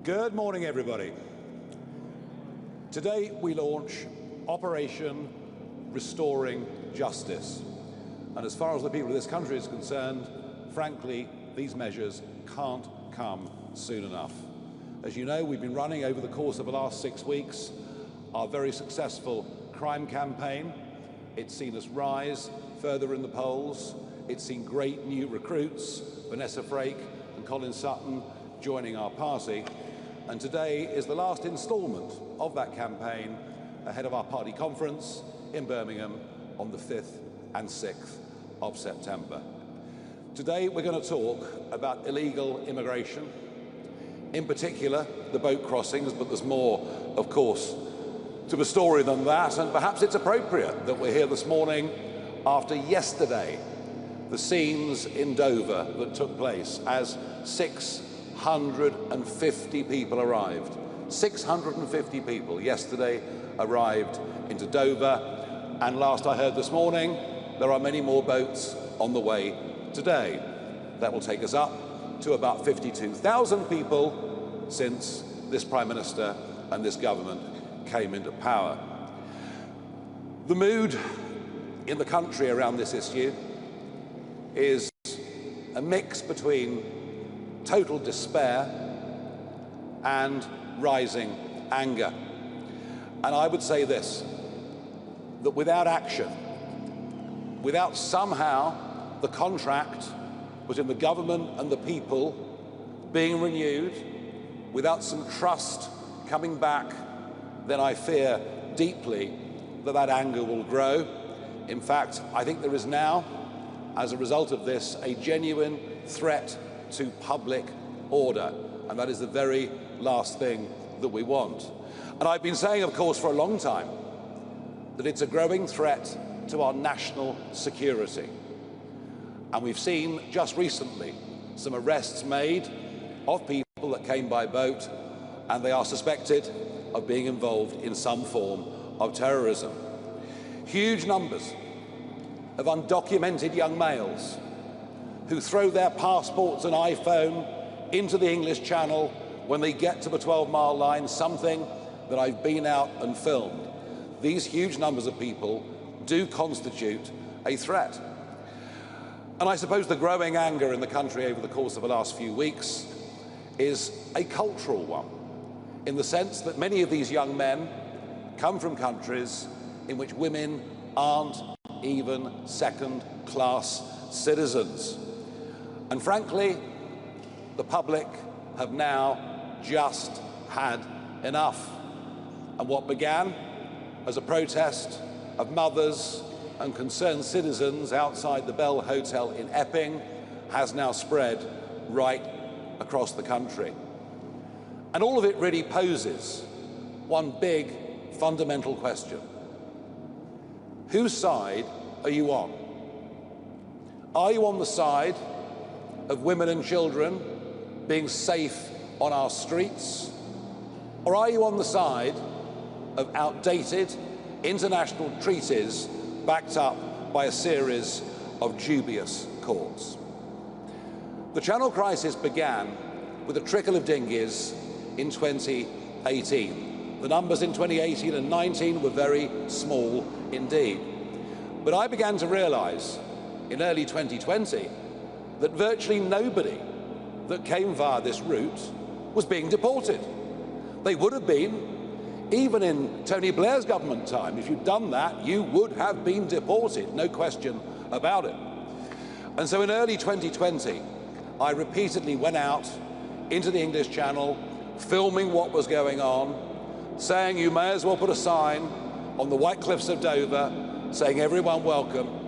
Good morning, everybody. Today we launch Operation Restoring Justice. And as far as the people of this country is concerned, frankly, these measures can't come soon enough. As you know, we've been running over the course of the last 6 weeks our very successful crime campaign. It's seen us rise further in the polls. It's seen great new recruits, Vanessa Frake and Colin Sutton, joining our party. And today is the last instalment of that campaign ahead of our party conference in Birmingham on the 5th and 6th of September. Today we're going to talk about illegal immigration, in particular the boat crossings, but there's more, of course, to the story than that, and perhaps it's appropriate that we're here this morning after yesterday, the scenes in Dover that took place as 650 people arrived. 650 people yesterday arrived into Dover, and last I heard this morning, there are many more boats on the way today. That will take us up to about 52,000 people since this Prime Minister and this government came into power. The mood in the country around this issue is a mix between total despair and rising anger. And I would say this, that without action, without somehow the contract between the government and the people being renewed, without some trust coming back, then I fear deeply that that anger will grow. In fact, I think there is now, as a result of this, a genuine threat to public order, and that is the very last thing that we want. And I've been saying, of course, for a long time that it's a growing threat to our national security. And we've seen just recently some arrests made of people that came by boat, and they are suspected of being involved in some form of terrorism. Huge numbers of undocumented young males who throw their passports and iPhone into the English Channel when they get to the 12-mile line, something that I've been out and filmed. These huge numbers of people do constitute a threat. And I suppose the growing anger in the country over the course of the last few weeks is a cultural one, in the sense that many of these young men come from countries in which women aren't even second-class citizens. And frankly, the public have now just had enough. And what began as a protest of mothers and concerned citizens outside the Bell Hotel in Epping has now spread right across the country. And all of it really poses one big fundamental question. Whose side are you on? Are you on the side of women and children being safe on our streets? Or are you on the side of outdated international treaties backed up by a series of dubious courts? The Channel crisis began with a trickle of dinghies in 2018. The numbers in 2018 and 19 were very small indeed. But I began to realize in early 2020 that virtually nobody that came via this route was being deported. They would have been, even in Tony Blair's government time. If you'd done that, you would have been deported, no question about it. And so in early 2020, I repeatedly went out into the English Channel, filming what was going on, saying you may as well put a sign on the White Cliffs of Dover saying everyone welcome.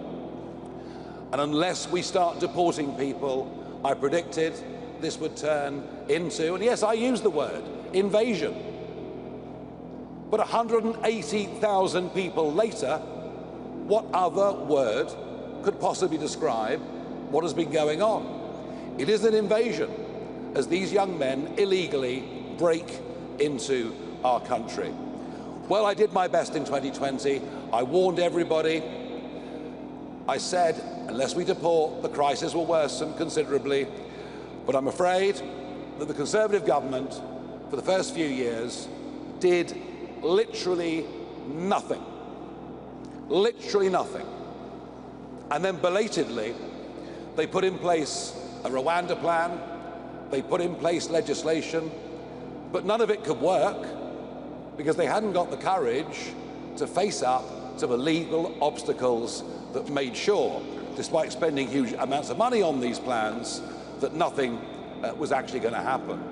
And unless we start deporting people, I predicted this would turn into, and yes, I use the word, invasion. But 180,000 people later, what other word could possibly describe what has been going on? It is an invasion, as these young men illegally break into our country. Well, I did my best in 2020. I warned everybody. I said, unless we deport, the crisis will worsen considerably. But I'm afraid that the Conservative government for the first few years, did literally nothing. Literally nothing. And then belatedly, they put in place a Rwanda plan, they put in place legislation, but none of it could work because they hadn't got the courage to face up to the legal obstacles that made sure, despite spending huge amounts of money on these plans, that nothing was actually going to happen.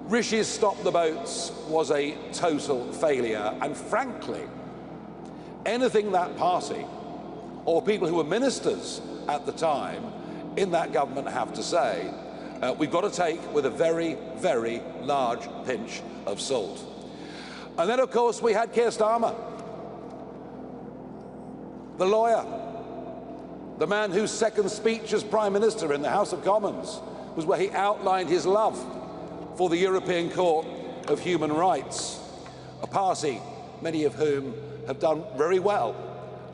Rishi's Stop the Boats was a total failure, and frankly, anything that party or people who were ministers at the time in that government have to say, we've got to take with a very, very large pinch of salt. And then, of course, we had Keir Starmer, the lawyer, the man whose second speech as Prime Minister in the House of Commons was where he outlined his love for the European Court of Human Rights, a party many of whom have done very well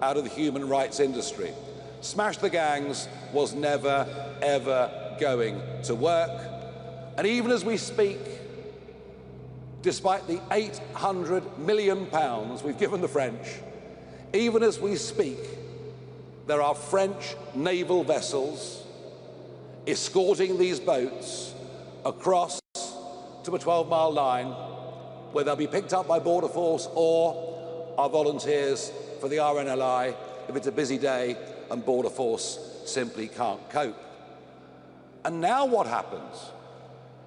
out of the human rights industry. Smash the gangs was never, ever going to work. And even as we speak, despite the £800 million we've given the French, even as we speak, there are French naval vessels escorting these boats across to a 12-mile line where they'll be picked up by Border Force or our volunteers for the RNLI if it's a busy day and Border Force simply can't cope. And now what happens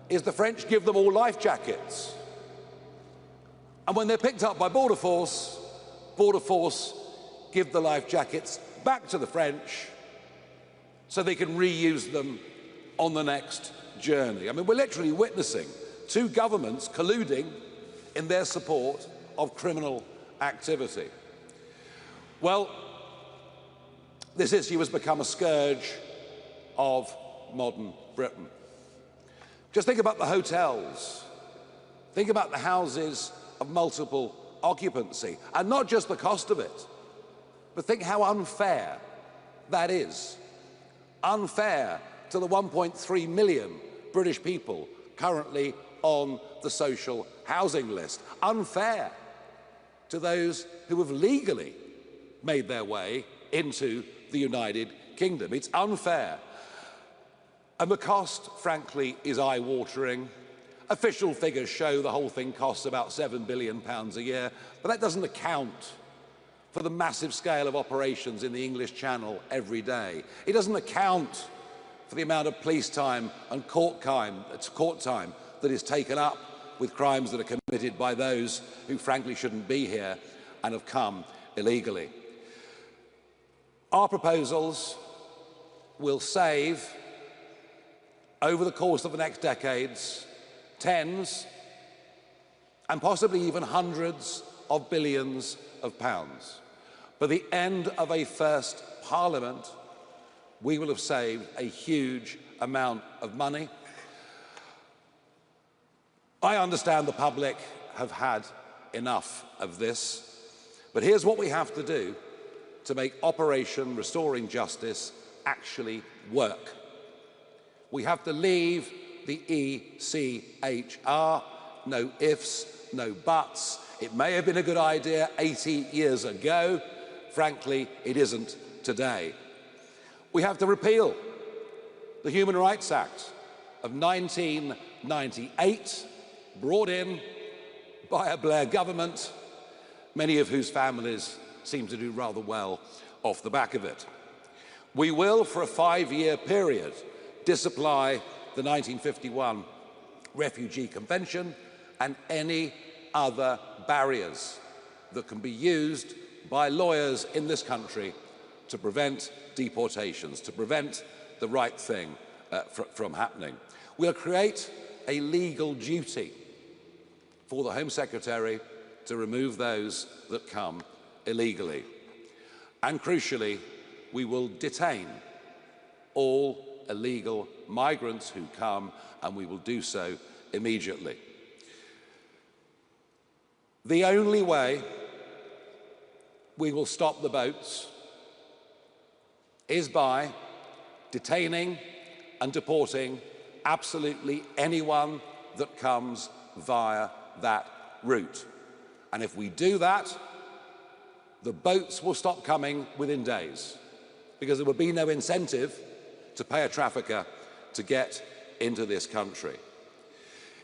is the French give them all life jackets. And when they're picked up by Border Force give the life jackets back to the French so they can reuse them on the next journey. I mean, we're literally witnessing two governments colluding in their support of criminal activity. Well, this issue has become a scourge of modern Britain. Just think about the hotels. Think about the houses of multiple occupancy, and not just the cost of it, but think how unfair that is. Unfair to the 1.3 million British people currently on the social housing list. Unfair to those who have legally made their way into the United Kingdom. It's unfair. And the cost, frankly, is eye-watering. Official figures show the whole thing costs about £7 billion a year, but that doesn't account for the massive scale of operations in the English Channel every day. It doesn't account for the amount of police time and court time that is taken up with crimes that are committed by those who frankly shouldn't be here and have come illegally. Our proposals will save, over the course of the next decades, tens and possibly even hundreds of billions of pounds. By the end of a first Parliament, we will have saved a huge amount of money. I understand the public have had enough of this, but here's what we have to do to make Operation Restoring Justice actually work. We have to leave the ECHR, no ifs, no buts. It may have been a good idea 80 years ago. Frankly, it isn't today. We have to repeal the Human Rights Act of 1998, brought in by a Blair government, many of whose families seem to do rather well off the back of it. We will, for a 5-year period, disapply the 1951 Refugee Convention and any other barriers that can be used by lawyers in this country to prevent deportations, to prevent the right thing from happening. We'll create a legal duty for the Home Secretary to remove those that come illegally. And crucially, we will detain all illegal migrants who come, and we will do so immediately. The only way we will stop the boats is by detaining and deporting absolutely anyone that comes via that route. And if we do that, the boats will stop coming within days, because there would be no incentive to pay a trafficker to get into this country.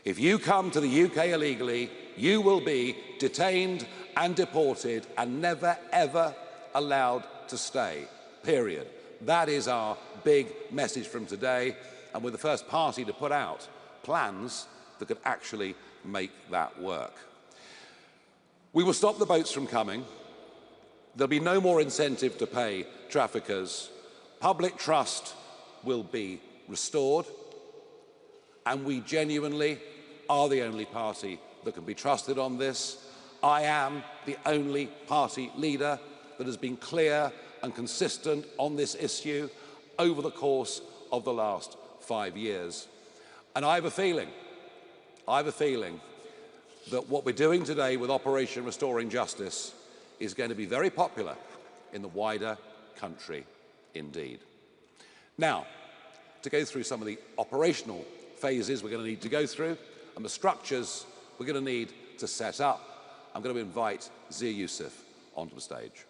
If you come to the UK illegally, you will be detained and deported and never, ever allowed to stay, period. That is our big message from today, and we're the first party to put out plans that could actually make that work. We will stop the boats from coming. There'll be no more incentive to pay traffickers. Public trust will be restored, and we genuinely are the only party that can be trusted on this. I am the only party leader that has been clear and consistent on this issue over the course of the last 5 years. And I have a feeling that what we're doing today with Operation Restoring Justice is going to be very popular in the wider country indeed. Now, to go through some of the operational phases we're going to need to go through, and the structures we're going to need to set up, I'm going to invite Zia Yusuf onto the stage.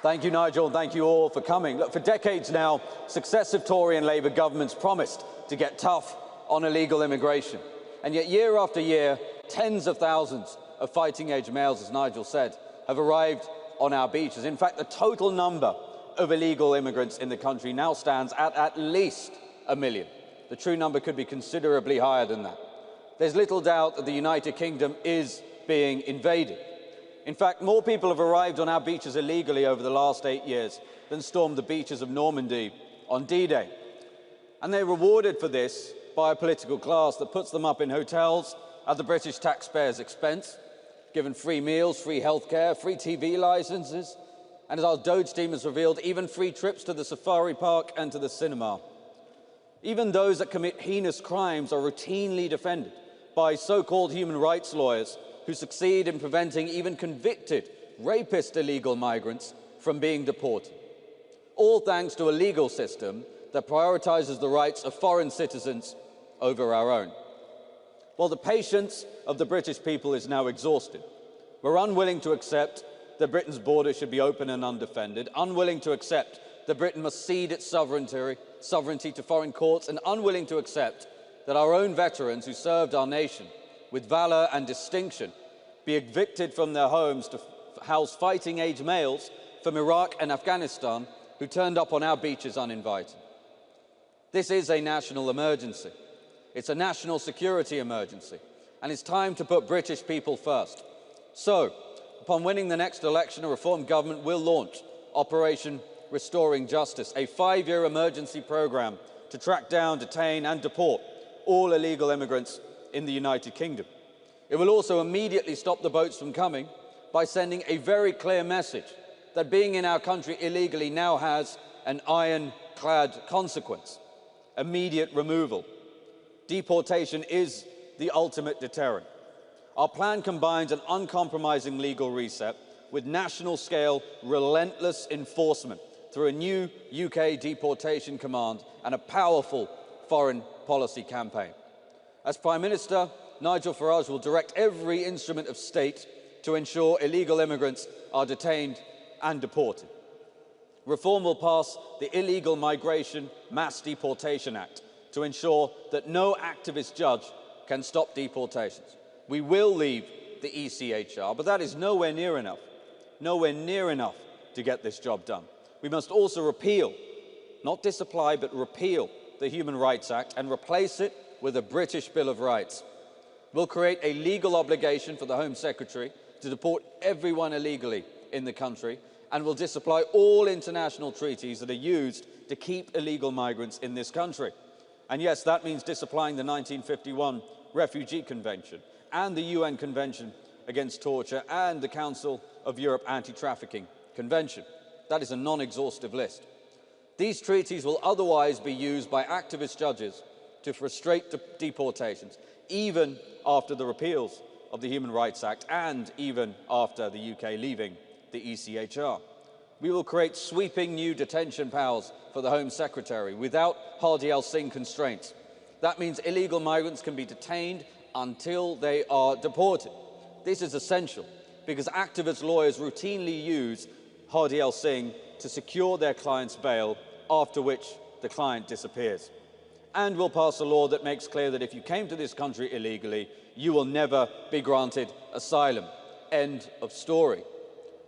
Thank you, Nigel, and thank you all for coming. Look, for decades now, successive Tory and Labour governments promised to get tough on illegal immigration. And yet, year after year, tens of thousands of fighting-age males, as Nigel said, have arrived on our beaches. In fact, the total number of illegal immigrants in the country now stands at least 1 million. The true number could be considerably higher than that. There's little doubt that the United Kingdom is being invaded. In fact, more people have arrived on our beaches illegally over the last 8 years than stormed the beaches of Normandy on D-Day. And they're rewarded for this by a political class that puts them up in hotels at the British taxpayers' expense, given free meals, free healthcare, free TV licenses, and as our Doge team has revealed, even free trips to the safari park and to the cinema. Even those that commit heinous crimes are routinely defended by so-called human rights lawyers who succeed in preventing even convicted rapist illegal migrants from being deported. All thanks to a legal system that prioritises the rights of foreign citizens over our own. Well, the patience of the British people is now exhausted. We're unwilling to accept that Britain's borders should be open and undefended, unwilling to accept that Britain must cede its sovereignty to foreign courts, and unwilling to accept that our own veterans who served our nation with valour and distinction be evicted from their homes to house fighting-age males from Iraq and Afghanistan who turned up on our beaches uninvited. This is a national emergency. It's a national security emergency, and it's time to put British people first. So, upon winning the next election, a reformed government will launch Operation Restoring Justice, a 5-year emergency programme to track down, detain and deport all illegal immigrants in the United Kingdom. It will also immediately stop the boats from coming by sending a very clear message that being in our country illegally now has an ironclad consequence: immediate removal. Deportation is the ultimate deterrent. Our plan combines an uncompromising legal reset with national-scale, relentless enforcement through a new UK deportation command and a powerful foreign policy campaign. As Prime Minister, Nigel Farage will direct every instrument of state to ensure illegal immigrants are detained and deported. Reform will pass the Illegal Migration Mass Deportation Act to ensure that no activist judge can stop deportations. We will leave the ECHR, but that is nowhere near enough to get this job done. We must also repeal, not disapply, but repeal the Human Rights Act and replace it with a British Bill of Rights. We'll create a legal obligation for the Home Secretary to deport everyone illegally in the country, and will disapply all international treaties that are used to keep illegal migrants in this country. And yes, that means disapplying the 1951 Refugee Convention and the UN Convention Against Torture and the Council of Europe Anti-Trafficking Convention. That is a non-exhaustive list. These treaties will otherwise be used by activist judges to frustrate deportations, even after the repeals of the Human Rights Act and even after the UK leaving the ECHR. We will create sweeping new detention powers for the Home Secretary without Hardy Singh constraints. That means illegal migrants can be detained until they are deported. This is essential because activist lawyers routinely use Hardy Singh to secure their client's bail, after which the client disappears. And we'll pass a law that makes clear that if you came to this country illegally, you will never be granted asylum. End of story.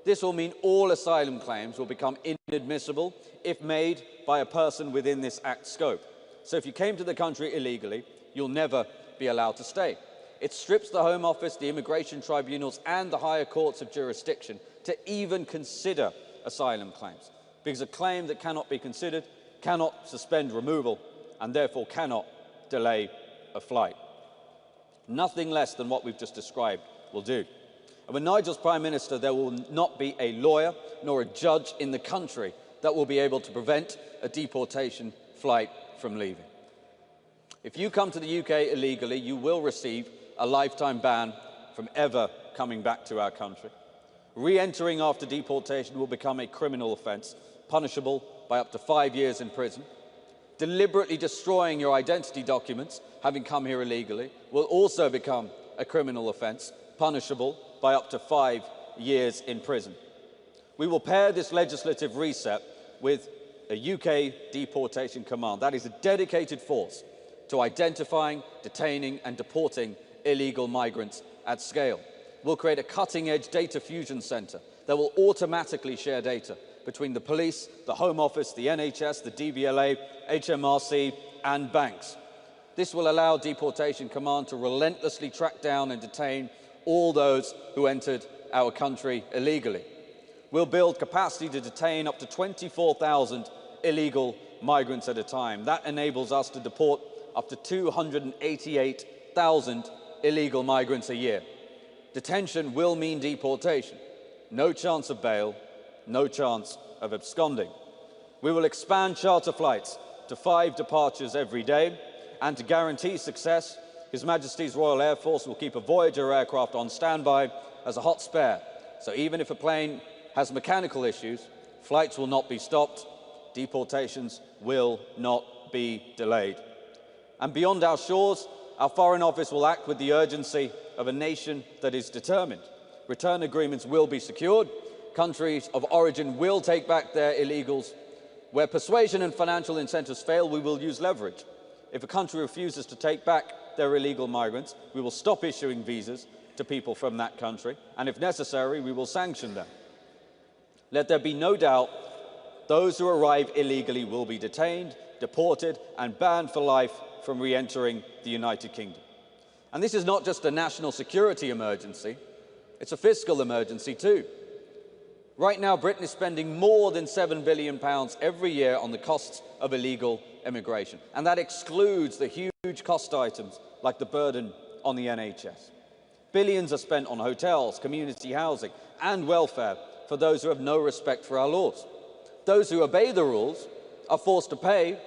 This will mean all asylum claims will become inadmissible if made by a person within this Act's scope. So if you came to the country illegally, you'll never be allowed to stay. It strips the Home Office, the immigration tribunals and the higher courts of jurisdiction to even consider asylum claims, because a claim that cannot be considered cannot suspend removal and therefore cannot delay a flight. Nothing less than what we've just described will do. And when Nigel's Prime Minister, there will not be a lawyer nor a judge in the country that will be able to prevent a deportation flight from leaving. If you come to the UK illegally, you will receive a lifetime ban from ever coming back to our country. Re-entering after deportation will become a criminal offence, punishable by up to 5 years in prison. Deliberately destroying your identity documents, having come here illegally, will also become a criminal offence, punishable by up to 5 years in prison. We will pair this legislative reset with a UK deportation command. That is a dedicated force to identifying, detaining and deporting illegal migrants at scale. We'll create a cutting-edge data fusion centre that will automatically share data between the police, the Home Office, the NHS, the DVLA, HMRC and banks. This will allow Deportation Command to relentlessly track down and detain all those who entered our country illegally. We'll build capacity to detain up to 24,000 illegal migrants at a time. That enables us to deport up to 288,000 illegal migrants a year. Detention will mean deportation. No chance of bail, no chance of absconding. We will expand charter flights to 5 departures every day, and to guarantee success, His Majesty's Royal Air Force will keep a Voyager aircraft on standby as a hot spare. So even if a plane has mechanical issues, flights will not be stopped, deportations will not be delayed. And beyond our shores, our Foreign Office will act with the urgency of a nation that is determined. Return agreements will be secured. Countries of origin will take back their illegals. Where persuasion and financial incentives fail, we will use leverage. If a country refuses to take back their illegal migrants, we will stop issuing visas to people from that country, and if necessary, we will sanction them. Let there be no doubt, those who arrive illegally will be detained, deported, and banned for life from re-entering the United Kingdom. And this is not just a national security emergency, it's a fiscal emergency too. Right now, Britain is spending more than £7 billion every year on the costs of illegal immigration, and that excludes the huge cost items like the burden on the NHS. Billions are spent on hotels, community housing and welfare for those who have no respect for our laws. Those who obey the rules are forced to pay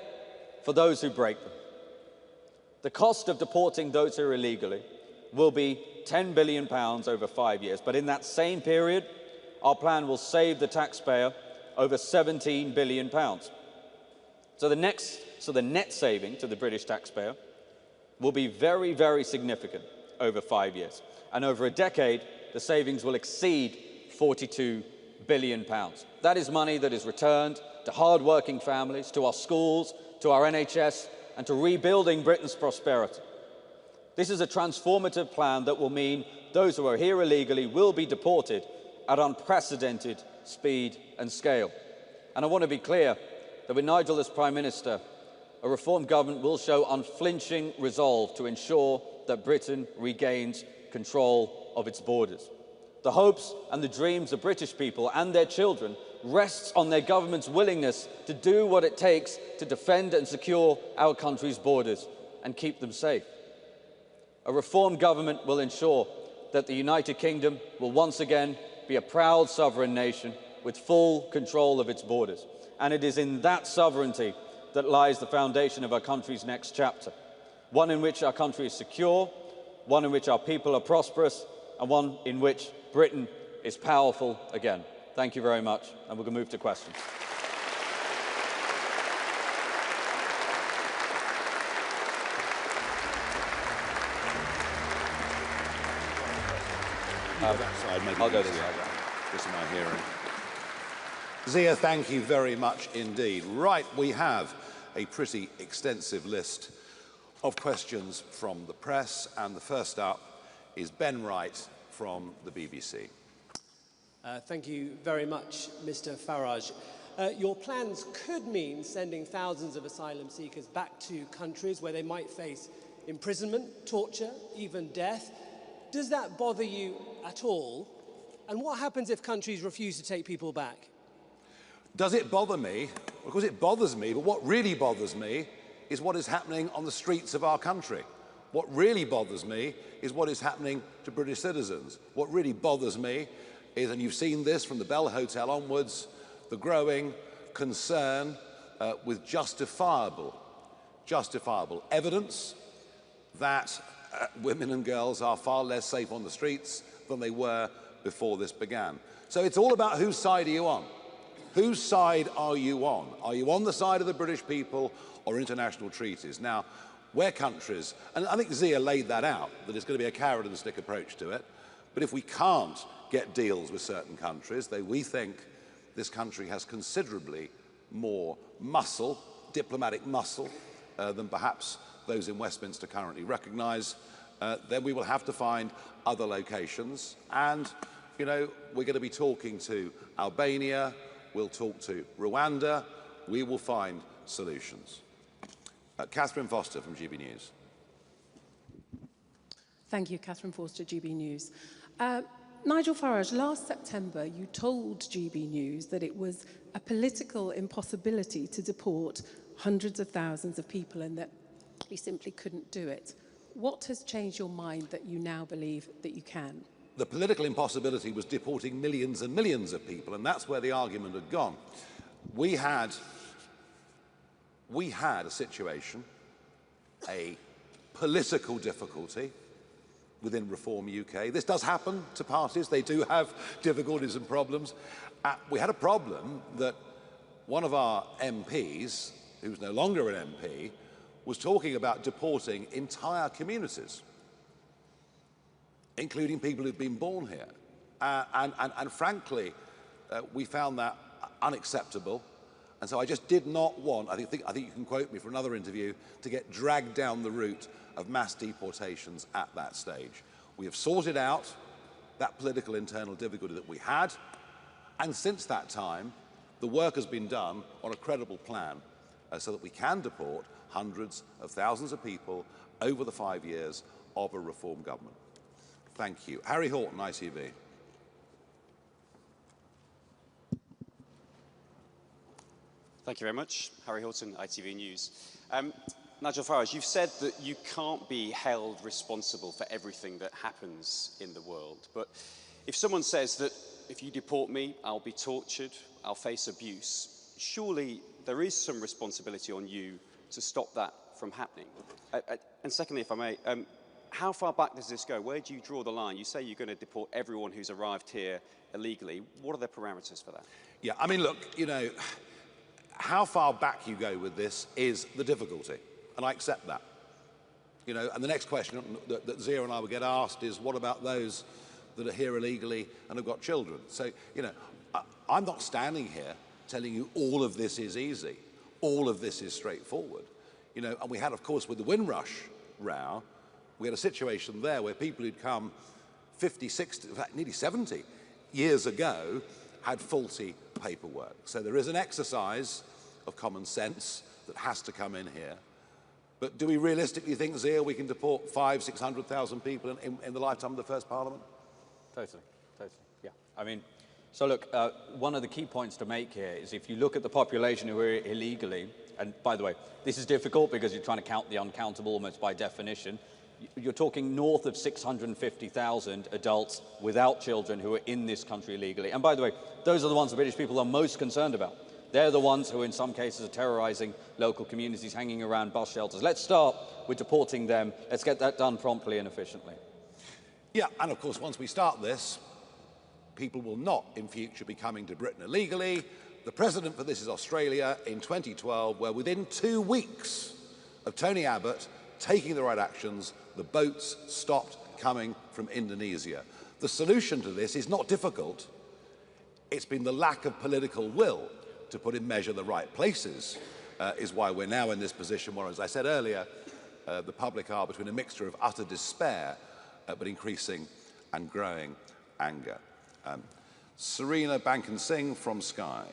for those who break them. The cost of deporting those who are illegally will be £10 billion over 5 years, but in that same period, our plan will save the taxpayer over £17 billion. So the net saving to the British taxpayer will be very, very significant over 5 years. And over a decade, the savings will exceed £42 billion. That is money that is returned to hard-working families, to our schools, to our NHS, and to rebuilding Britain's prosperity. This is a transformative plan that will mean those who are here illegally will be deported at unprecedented speed and scale. And I want to be clear that with Nigel as Prime Minister, a reformed government will show unflinching resolve to ensure that Britain regains control of its borders. The hopes and the dreams of British people and their children rests on their government's willingness to do what it takes to defend and secure our country's borders and keep them safe. A reformed government will ensure that the United Kingdom will once again be a proud sovereign nation with full control of its borders. And it is in that sovereignty that lies the foundation of our country's next chapter. one in which our country is secure, one in which our people are prosperous, and one in which Britain is powerful again. Thank you very much, and we're going to move to questions. That side, maybe I'll go this way. way. This is my hearing. Zia, thank you very much indeed. Right, we have a pretty extensive list of questions from the press, and the first up is Ben Wright from the BBC. Thank you very much, Mr. Farage. Your plans could mean sending thousands of asylum seekers back to countries where they might face imprisonment, torture, even death. Does that bother you at all? And what happens if countries refuse to take people back? Does it bother me? Of course it bothers me, but what really bothers me is what is happening on the streets of our country. What really bothers me is what is happening to British citizens. What really bothers me is, and you've seen this from the Bell Hotel onwards, the growing concern with justifiable evidence that women and girls are far less safe on the streets than they were before this began. So it's all about whose side are you on? Whose side are you on? Are you on the side of the British people or international treaties? Now, where countries, and I think Zia laid that out, that it's going to be a carrot and stick approach to it, but if we can't get deals with certain countries, then we think this country has considerably more muscle, diplomatic muscle, than perhaps those in Westminster currently recognise, then we will have to find other locations. And, you know, we're going to be talking to Albania, we'll talk to Rwanda, we will find solutions. Catherine Foster from GB News. Thank you, Catherine Foster, GB News. Nigel Farage, last September you told GB News that it was a political impossibility to deport hundreds of thousands of people and that you simply couldn't do it. What has changed your mind that you now believe that you can? The political impossibility was deporting millions and millions of people, and that's where the argument had gone. We had a situation, a political difficulty within Reform UK. This does happen to parties. They do have difficulties and problems. We had a problem that one of our MPs, who's no longer an MP, was talking about deporting entire communities, including people who've been born here. And frankly, we found that unacceptable. And so I just did not want, I think you can quote me for another interview, to get dragged down the route of mass deportations at that stage. We have sorted out that political internal difficulty that we had, and since that time, the work has been done on a credible plan so that we can deport hundreds of thousands of people over the 5 years of a reform government. Thank you. Harry Horton, ITV. Thank you very much. Harry Horton, ITV News. Nigel Farage, you've said that you can't be held responsible for everything that happens in the world. But if someone says that if you deport me, I'll be tortured, I'll face abuse, surely there is some responsibility on you to stop that from happening. And secondly, if I may, how far back does this go? Where do you draw the line? You say you're going to deport everyone who's arrived here illegally. What are the parameters for that? Yeah, I mean, look, you know, how far back you go with this is the difficulty, and I accept that. You know, and the next question that Zia and I will get asked is, what about those that are here illegally and have got children? So, you know, I'm not standing here telling you all of this is easy, all of this is straightforward. You know, and we had, of course, with the Windrush row, we had a situation there where people who'd come 50, 60, in fact, nearly 70 years ago had faulty paperwork. So there is an exercise of common sense that has to come in here. But do we realistically think, Zia, we can deport 500,000, 600,000 people in the lifetime of the first Parliament? Totally, yeah. I mean, so look, one of the key points to make here is if you look at the population who are illegally, and by the way, this is difficult because you're trying to count the uncountable almost by definition. You're talking north of 650,000 adults without children who are in this country illegally. And by the way, those are the ones the British people are most concerned about. They're the ones who, in some cases, are terrorizing local communities, hanging around bus shelters. Let's start with deporting them. Let's get that done promptly and efficiently. Yeah, and of course, once we start this, people will not in future be coming to Britain illegally. The precedent for this is Australia in 2012, where within 2 weeks of Tony Abbott taking the right actions, the boats stopped coming from Indonesia. The solution to this is not difficult. It's been the lack of political will to put in measure the right places is why we're now in this position where, as I said earlier, the public are between a mixture of utter despair but increasing and growing anger. Serena Bankin-Singh from Sky.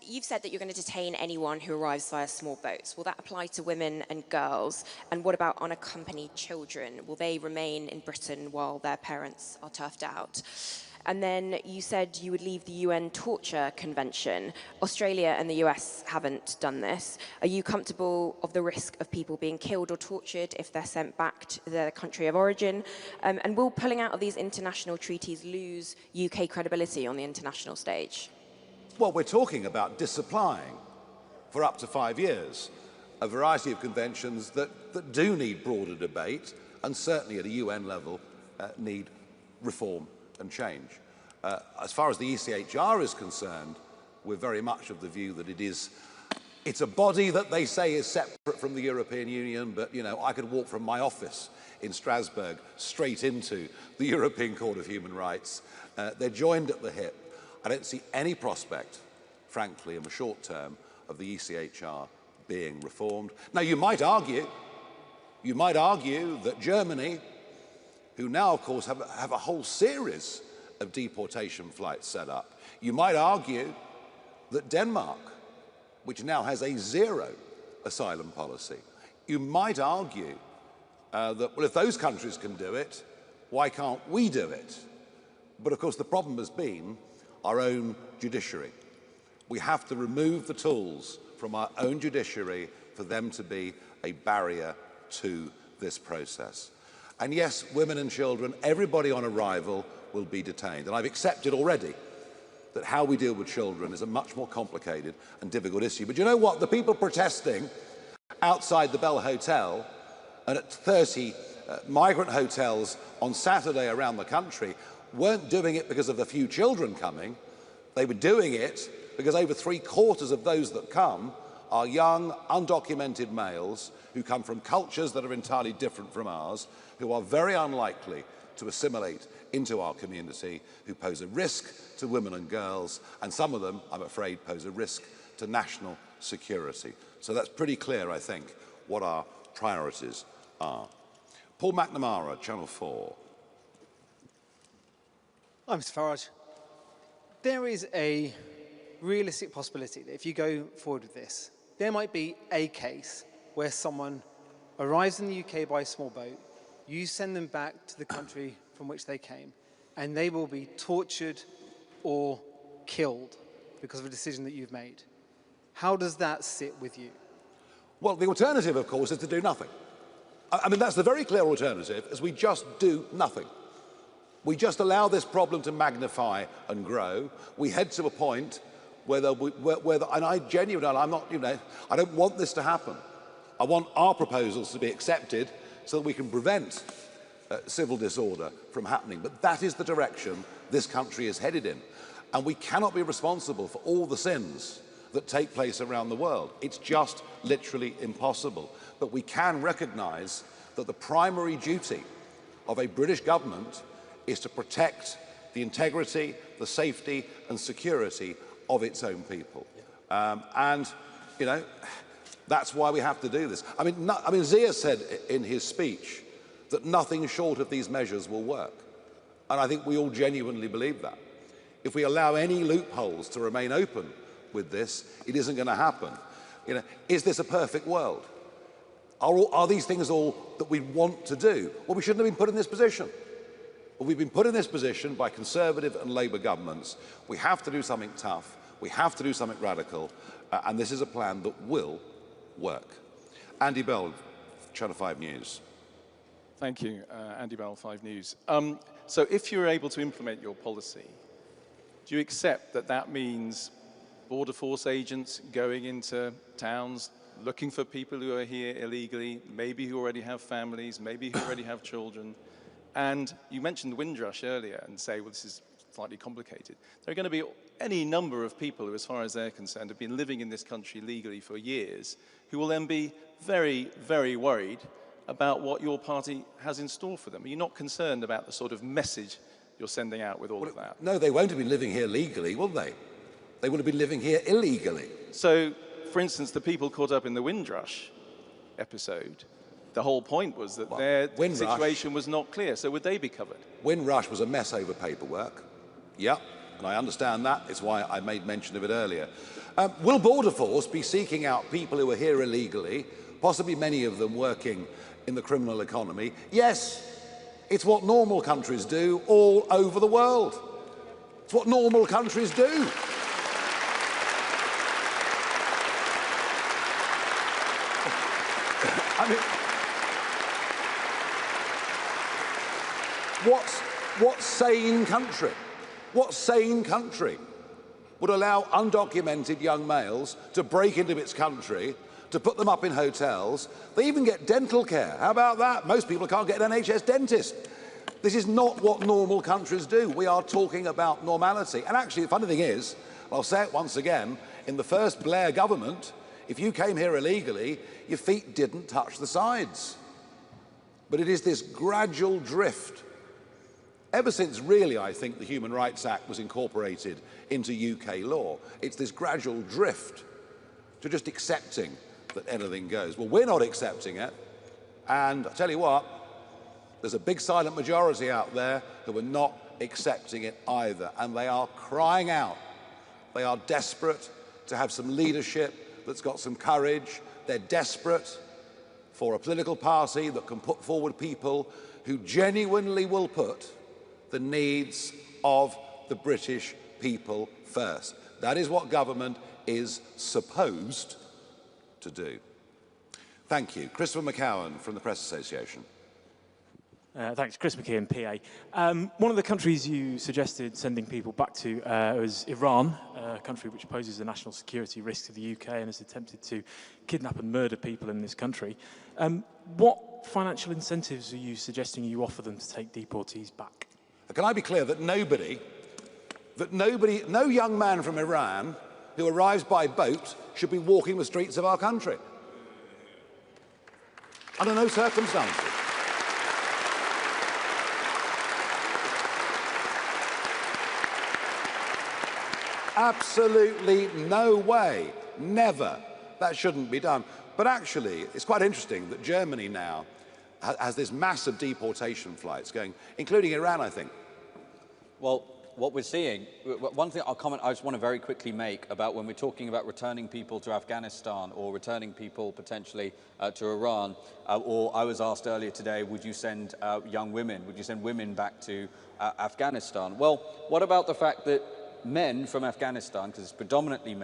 You've said that you're going to detain anyone who arrives via small boats. Will that apply to women and girls? And what about unaccompanied children? Will they remain in Britain while their parents are turfed out? And then you said you would leave the UN Torture Convention. Australia and the US haven't done this. Are you comfortable of the risk of people being killed or tortured if they're sent back to their country of origin? And will pulling out of these international treaties lose UK credibility on the international stage? Well, we're talking about disapplying for up to 5 years a variety of conventions that do need broader debate and certainly at a UN level need reform and change. As far as the ECHR is concerned, we're very much of the view that it's a body that they say is separate from the European Union, but you know, I could walk from my office in Strasbourg straight into the European Court of Human Rights. They're joined at the hip. I don't see any prospect, frankly, in the short term, of the ECHR being reformed. Now, you might argue that Germany, who now, of course, have a whole series of deportation flights set up, you might argue that Denmark, which now has a zero asylum policy, you might argue that, well, if those countries can do it, why can't we do it? But, of course, the problem has been our own judiciary. We have to remove the tools from our own judiciary for them to be a barrier to this process. And yes, women and children, everybody on arrival will be detained. And I've accepted already that how we deal with children is a much more complicated and difficult issue. But you know what? The people protesting outside the Bell Hotel and at 30 migrant hotels on Saturday around the country weren't doing it because of the few children coming. They were doing it because over 3/4 of those that come are young, undocumented males who come from cultures that are entirely different from ours, who are very unlikely to assimilate into our community, who pose a risk to women and girls, and some of them, I'm afraid, pose a risk to national security. So that's pretty clear, I think, what our priorities are. Paul McNamara, Channel 4. Hi, Mr. Farage. There is a realistic possibility that if you go forward with this, there might be a case where someone arrives in the UK by a small boat, you send them back to the country from which they came, and they will be tortured or killed because of a decision that you've made. How does that sit with you? Well, the alternative, of course, is to do nothing. I mean, that's the very clear alternative, is we just do nothing. We just allow this problem to magnify and grow. We head to a point where and I genuinely, I'm not, you know, I don't want this to happen. I want our proposals to be accepted so that we can prevent civil disorder from happening. But that is the direction this country is headed in. And we cannot be responsible for all the sins that take place around the world. It's just literally impossible. But we can recognise that the primary duty of a British government is to protect the integrity, the safety and security of its own people. And, you know, that's why we have to do this. I mean, Zia said in his speech that nothing short of these measures will work. And I think we all genuinely believe that. If we allow any loopholes to remain open with this, it isn't going to happen. You know, is this a perfect world? Are these things all that we want to do? Well, we shouldn't have been put in this position. Well, we've been put in this position by Conservative and Labour governments. We have to do something tough. We have to do something radical. And this is a plan that will work. Andy Bell, Channel 5 News. Thank you, Andy Bell, 5 News. So if you're able to implement your policy, Do you accept that that means border force agents going into towns, looking for people who are here illegally, maybe who already have families, maybe who already have children? And you mentioned Windrush earlier and say, well, this is slightly complicated. There are going to be any number of people who, as far as they're concerned, have been living in this country legally for years, who will then be very, very worried about what your party has in store for them. Are you not concerned about the sort of message you're sending out with all of that? No, they won't have been living here legally, will they? They would have been living here illegally. So, for instance, the people caught up in the Windrush episode, the whole point was that their situation was not clear. So would they be covered? Windrush was a mess over paperwork. Yep, and I understand that. It's why I made mention of it earlier. Will Border Force be seeking out people who are here illegally, possibly many of them working in the criminal economy? Yes, it's what normal countries do all over the world. It's what normal countries do. I mean, what sane country? What sane country would allow undocumented young males to break into its country, to put them up in hotels? They even get dental care. How about that? Most people can't get an NHS dentist. This is not what normal countries do. We are talking about normality. And actually, the funny thing is, I'll say it once again, in the first Blair government, if you came here illegally, your feet didn't touch the sides. But it is this gradual drift. Ever since, really, I think the Human Rights Act was incorporated into UK law, it's this gradual drift to just accepting that anything goes. Well, we're not accepting it, and I tell you what, there's a big silent majority out there who are not accepting it either, and they are crying out. They are desperate to have some leadership that's got some courage. They're desperate for a political party that can put forward people who genuinely will put the needs of the British people first. That is what government is supposed to do. Thank you. Christopher McCowan from the Press Association. Thanks. Chris McKeon, PA. One of the countries you suggested sending people back to was Iran, a country which poses a national security risk to the UK and has attempted to kidnap and murder people in this country. What financial incentives are you suggesting you offer them to take deportees back? Can I be clear that no young man from Iran who arrives by boat should be walking the streets of our country? Under no circumstances. Absolutely no way, never. That shouldn't be done. But actually, it's quite interesting that Germany now has this massive deportation flights going, including Iran, I think. Well, what we're seeing, one thing I just want to very quickly make about when we're talking about returning people to Afghanistan or returning people potentially to Iran, or I was asked earlier today, would you send young women, would you send women back to Afghanistan? Well, what about the fact that men from Afghanistan, because it's predominantly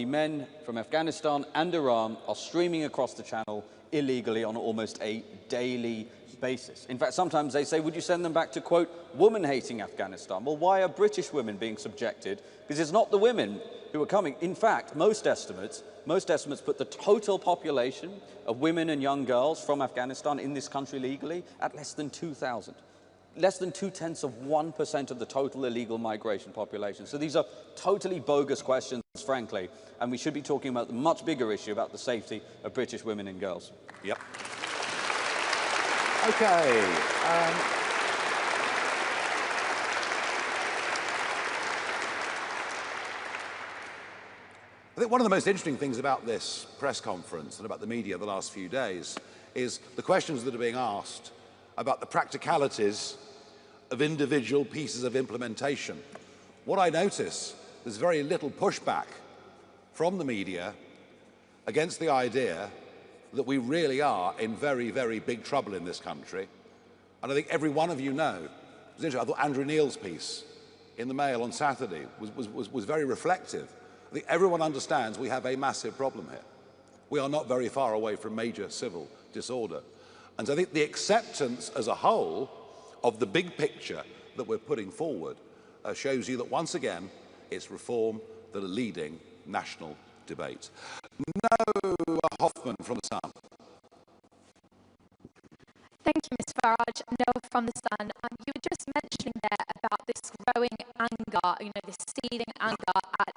men from Afghanistan and Iran are streaming across the channel illegally on almost a daily basis. In fact, sometimes they say, would you send them back to, quote, woman-hating Afghanistan? Well, why are British women being subjected? Because it's not the women who are coming. In fact, most estimates put the total population of women and young girls from Afghanistan in this country legally at less than 2,000. Less than 0.2% of the total illegal migration population. So these are totally bogus questions, frankly, and we should be talking about the much bigger issue about the safety of British women and girls. Yep. Okay. I think one of the most interesting things about this press conference and about the media the last few days is the questions that are being asked about the practicalities of individual pieces of implementation. What I notice, there's very little pushback from the media against the idea that we really are in very, very big trouble in this country. And I think every one of you know, I thought Andrew Neil's piece in the Mail on Saturday was very reflective. I think everyone understands we have a massive problem here. We are not very far away from major civil disorder. And so I think the acceptance as a whole of the big picture that we're putting forward, shows you that once again, it's reform that are leading national debate. No Hoffman from the Sun. Thank you, Ms. Farage. Noah from the Sun. You were just mentioning there about this growing anger, this seething anger at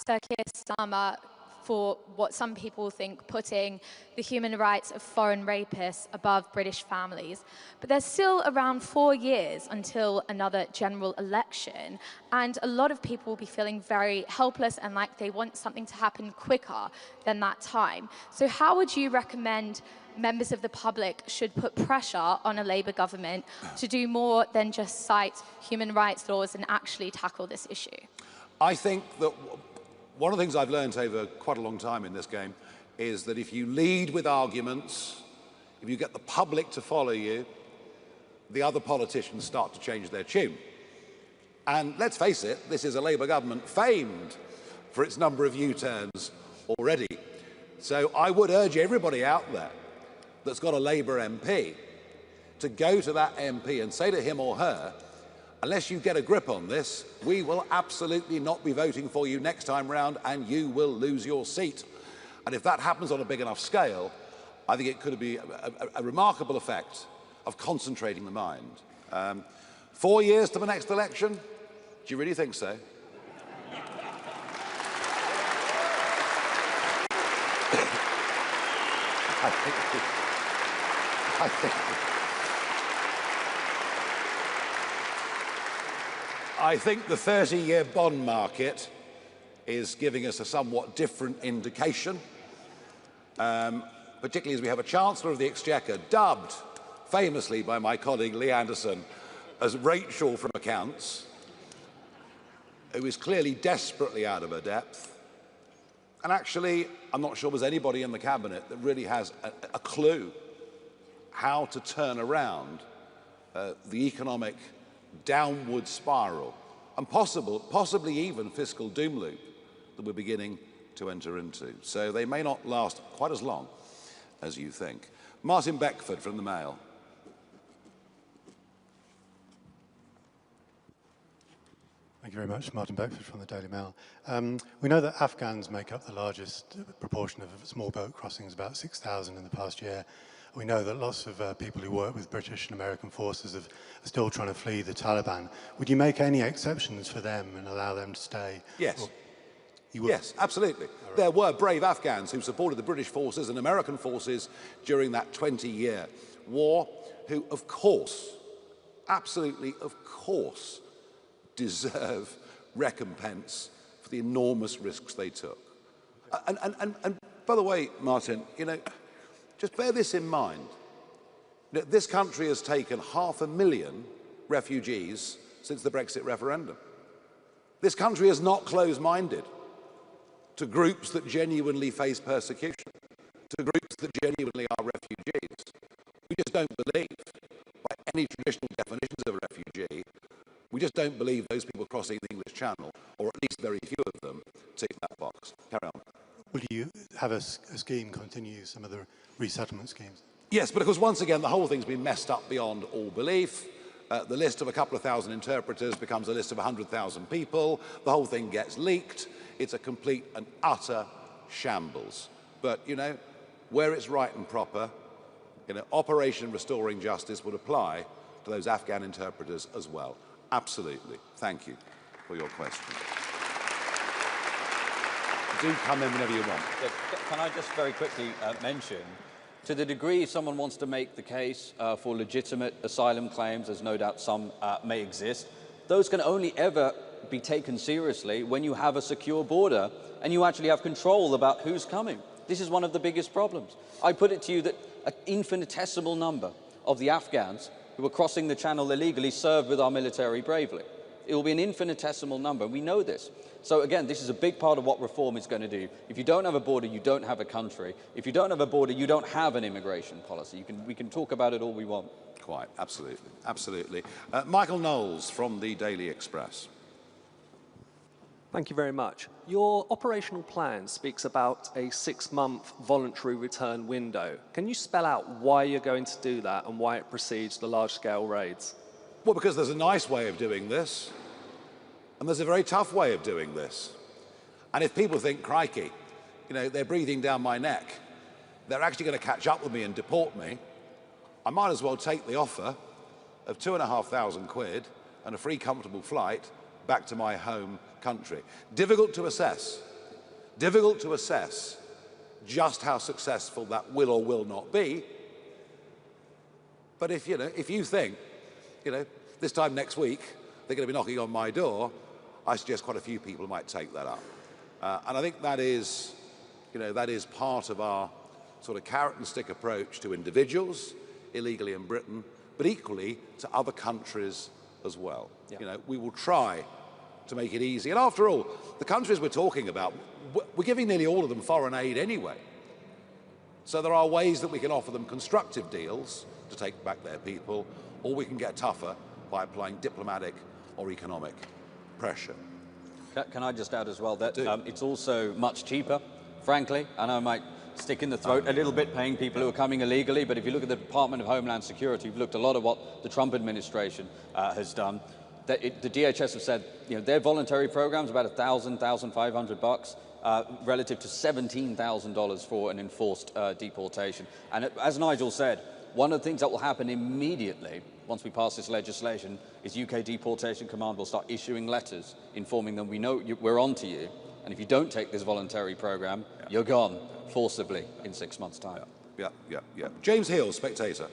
Sir Keir Starmer for what some people think putting the human rights of foreign rapists above British families. But there's still around 4 years until another general election, and a lot of people will be feeling very helpless and like they want something to happen quicker than that time. So how would you recommend members of the public should put pressure on a Labour government to do more than just cite human rights laws and actually tackle this issue? I think that one of the things I've learned over quite a long time in this game is that if you lead with arguments, if you get the public to follow you, the other politicians start to change their tune. And let's face it, this is a Labour government famed for its number of U-turns already. So I would urge everybody out there that's got a Labour MP to go to that MP and say to him or her, unless you get a grip on this, we will absolutely not be voting for you next time round and you will lose your seat. And if that happens on a big enough scale, I think it could be a remarkable effect of concentrating the mind. 4 years to the next election? Do you really think so? I think the 30-year bond market is giving us a somewhat different indication, particularly as we have a Chancellor of the Exchequer dubbed famously by my colleague Lee Anderson as Rachel from Accounts, who is clearly desperately out of her depth. And actually, I'm not sure there's anybody in the Cabinet that really has a clue how to turn around the economic downward spiral and possibly even fiscal doom loop that we're beginning to enter into. So they may not last quite as long as you think. Martin Beckford from the Mail. Thank you very much. Martin Beckford from the Daily Mail. We know that Afghans make up the largest proportion of small boat crossings, about 6,000 in the past year. We know that lots of people who work with British and American forces are still trying to flee the Taliban. Would you make any exceptions for them and allow them to stay? Yes. You yes, absolutely. Right. There were brave Afghans who supported the British forces and American forces during that 20-year war, who, of course, absolutely, of course, deserve recompense for the enormous risks they took. And by the way, Martin, just bear this in mind. This country has taken 500,000 refugees since the Brexit referendum. This country is not closed-minded to groups that genuinely face persecution, to groups that genuinely are refugees. We just don't believe, by any traditional definitions of a refugee, we just don't believe those people crossing the English Channel, or at least very few of them, tick that box. Carry on. Will you have a scheme continue some of the resettlement schemes? Yes, but of course, once again, the whole thing's been messed up beyond all belief. The list of a couple of thousand interpreters becomes a list of 100,000 people. The whole thing gets leaked. It's a complete and utter shambles. But, where it's right and proper, Operation Restoring Justice would apply to those Afghan interpreters as well. Absolutely. Thank you for your question. Do come in whenever you want. Yes. Can I just very quickly mention, to the degree someone wants to make the case for legitimate asylum claims, as no doubt some may exist, those can only ever be taken seriously when you have a secure border and you actually have control about who's coming. This is one of the biggest problems. I put it to you that an infinitesimal number of the Afghans who are crossing the channel illegally served with our military bravely. It will be an infinitesimal number. We know this. So again, this is a big part of what reform is going to do. If you don't have a border, you don't have a country. If you don't have a border, you don't have an immigration policy. We can talk about it all we want. Quite, absolutely, absolutely. Michael Knowles from the Daily Express. Thank you very much. Your operational plan speaks about a 6-month voluntary return window. Can you spell out why you're going to do that and why it precedes the large-scale raids? Well, because there's a nice way of doing this. And there's a very tough way of doing this. And if people think, crikey, you know, they're breathing down my neck, they're actually going to catch up with me and deport me, I might as well take the offer of £2,500 and a free, comfortable flight back to my home country. Difficult to assess just how successful that will or will not be. But if you think, this time next week, they're going to be knocking on my door, I suggest quite a few people might take that up. And I think that is part of our sort of carrot and stick approach to individuals illegally in Britain, but equally to other countries as well. Yeah. We will try to make it easy. And after all, the countries we're talking about, we're giving nearly all of them foreign aid anyway. So there are ways that we can offer them constructive deals to take back their people, or we can get tougher by applying diplomatic or economic pressure. Can I just add as well that it's also much cheaper, frankly, and I might stick in the throat a little bit paying people who are coming illegally, but if you look at the Department of Homeland Security, we've looked a lot at what the Trump administration has done. The DHS have said, their voluntary programs about $1,000, $1,500 relative to $17,000 for an enforced deportation. And as Nigel said, one of the things that will happen immediately once we pass this legislation is UK Deportation Command will start issuing letters informing them, we know we're on to you, and if you don't take this voluntary program, you're gone forcibly in 6 months' time. Yeah. James Hill, Spectator.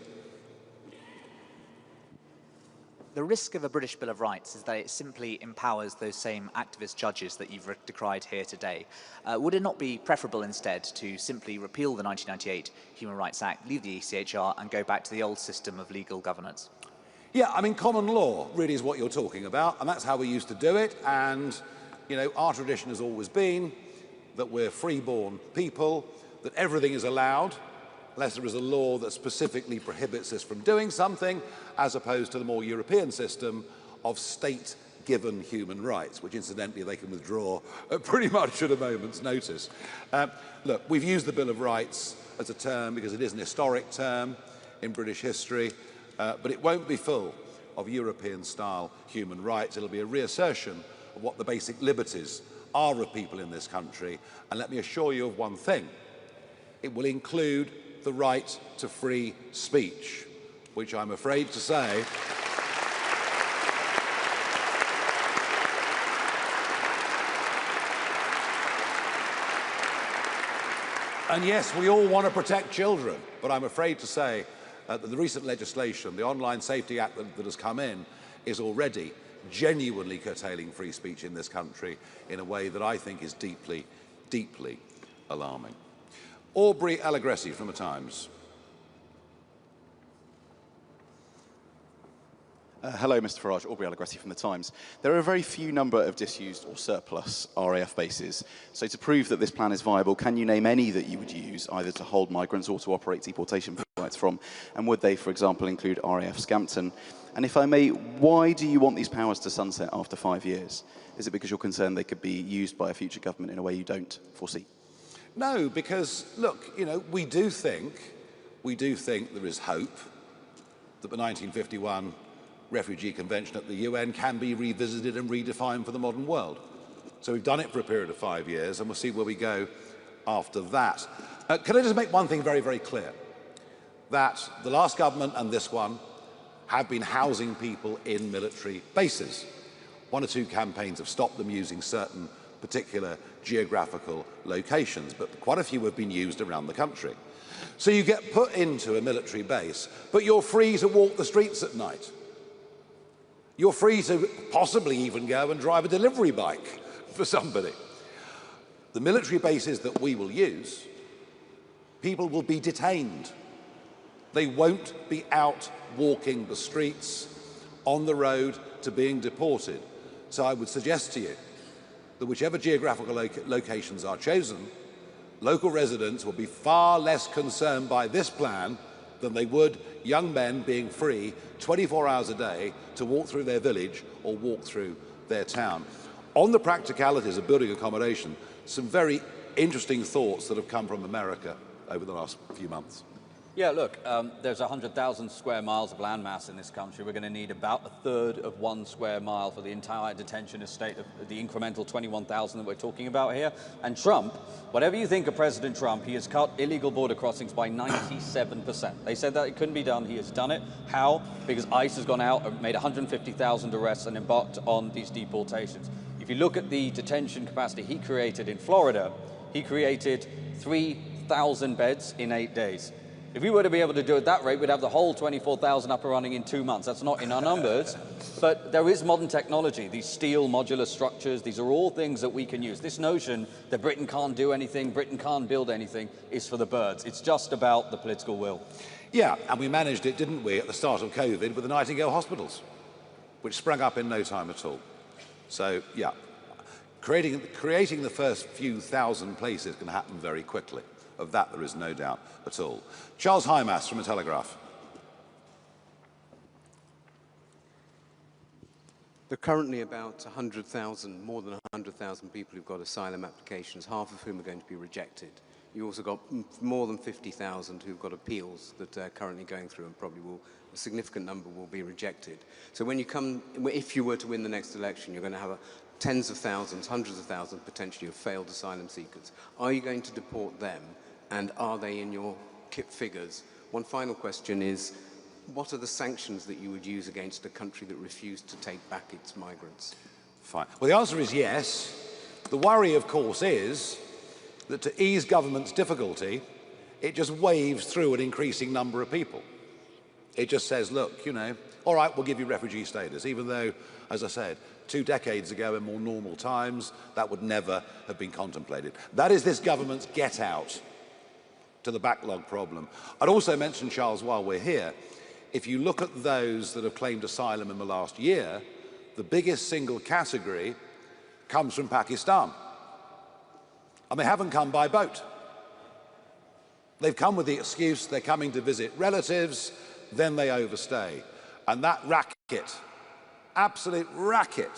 The risk of a British Bill of Rights is that it simply empowers those same activist judges that you've decried here today. Would it not be preferable instead to simply repeal the 1998 Human Rights Act, leave the ECHR and go back to the old system of legal governance? Yeah, I mean, common law really is what you're talking about, and that's how we used to do it. And, our tradition has always been that we're free-born people, that everything is allowed, unless there is a law that specifically prohibits us from doing something, as opposed to the more European system of state-given human rights, which incidentally they can withdraw pretty much at a moment's notice. Look, we've used the Bill of Rights as a term because it is an historic term in British history, but it won't be full of European-style human rights. It'll be a reassertion of what the basic liberties are of people in this country, and let me assure you of one thing. It will include the right to free speech, which I'm afraid to say and yes, we all want to protect children, but I'm afraid to say that the recent legislation, the Online Safety Act that has come in, is already genuinely curtailing free speech in this country in a way that I think is deeply, deeply alarming. Aubrey Allegressi from The Times. Hello, Mr. Farage. Aubrey Allegressi from The Times. There are a very few number of disused or surplus RAF bases. So to prove that this plan is viable, can you name any that you would use, either to hold migrants or to operate deportation flights from? And would they, for example, include RAF Scampton? And if I may, why do you want these powers to sunset after 5 years? Is it because you're concerned they could be used by a future government in a way you don't foresee? No, because, look, we do think there is hope that the 1951 Refugee Convention at the UN can be revisited and redefined for the modern world. So we've done it for a period of 5 years, and we'll see where we go after that. Can I just make one thing very, very clear? That the last government and this one have been housing people in military bases. 1 or 2 campaigns have stopped them using certain particular geographical locations, but quite a few have been used around the country. So you get put into a military base, but you're free to walk the streets at night. You're free to possibly even go and drive a delivery bike for somebody. The military bases that we will use, people will be detained. They won't be out walking the streets, on the road to being deported. So I would suggest to you that whichever geographical locations are chosen, local residents will be far less concerned by this plan than they would young men being free 24 hours a day to walk through their village or walk through their town. On the practicalities of building accommodation, some very interesting thoughts that have come from America over the last few months. Yeah, look, there's 100,000 square miles of landmass in this country. We're going to need about a third of 1 square mile for the entire detention estate of the incremental 21,000 that we're talking about here. And Trump, whatever you think of President Trump, he has cut illegal border crossings by 97%. They said that it couldn't be done. He has done it. How? Because ICE has gone out and made 150,000 arrests and embarked on these deportations. If you look at the detention capacity he created in Florida, he created 3,000 beds in 8 days. If we were to be able to do it at that rate, we'd have the whole 24,000 up and running in 2 months. That's not in our numbers, but there is modern technology. These steel modular structures, these are all things that we can use. This notion that Britain can't do anything, Britain can't build anything, is for the birds. It's just about the political will. Yeah, and we managed it, didn't we, at the start of COVID with the Nightingale hospitals, which sprung up in no time at all. So, yeah, creating the first few thousand places can happen very quickly. Of that, there is no doubt at all. Charles Hymas from The Telegraph. There are currently about 100,000, more than 100,000 people who've got asylum applications, half of whom are going to be rejected. You also got more than 50,000 who've got appeals that are currently going through, and probably a significant number will be rejected. So when you come, if you were to win the next election, you're going to have tens of thousands, hundreds of thousands potentially of failed asylum seekers. Are you going to deport them, and are they in your figures? One final question is, what are the sanctions that you would use against a country that refused to take back its migrants? Fine. Well, the answer is yes. The worry, of course, is that to ease government's difficulty, it just waves through an increasing number of people. It just says, look, you know, all right, we'll give you refugee status, even though, as I said, 2 decades ago in more normal times, that would never have been contemplated. That is this government's get out to the backlog problem. I'd also mention, Charles, while we're here, if you look at those that have claimed asylum in the last year, the biggest single category comes from Pakistan. And they haven't come by boat. They've come with the excuse they're coming to visit relatives, then they overstay. And that racket, absolute racket,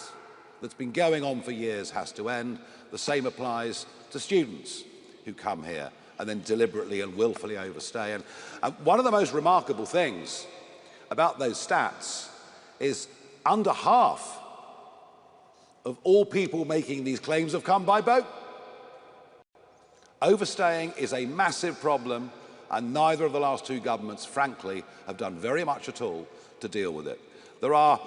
that's been going on for years has to end. The same applies to students who come here and then deliberately and willfully overstay. And one of the most remarkable things about those stats is under half of all people making these claims have come by boat. Overstaying is a massive problem, and neither of the last 2 governments, frankly, have done very much at all to deal with it. There are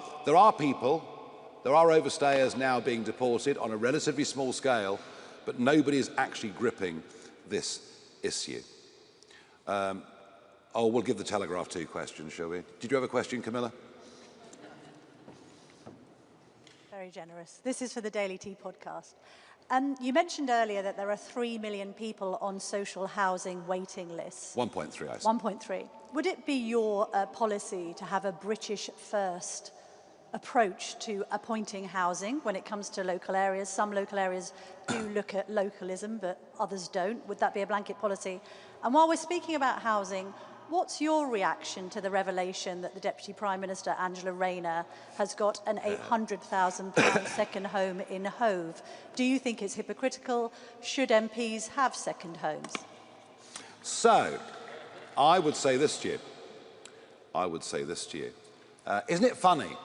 overstayers now being deported on a relatively small scale, but nobody is actually gripping this issue. We'll give the Telegraph 2 questions, shall we? Did you have a question, Camilla? Very generous. This is for the Daily Tea podcast. You mentioned earlier that there are 3 million people on social housing waiting lists. 1.3, I said. 1.3. Would it be your policy to have a British-first approach to appointing housing when it comes to local areas? Some local areas do look at localism, but others don't. Would that be a blanket policy? And while we're speaking about housing, what's your reaction to the revelation that the Deputy Prime Minister, Angela Rayner, has got an £800,000 second home in Hove? Do you think it's hypocritical? Should MPs have second homes? So, I would say this to you. Isn't it funny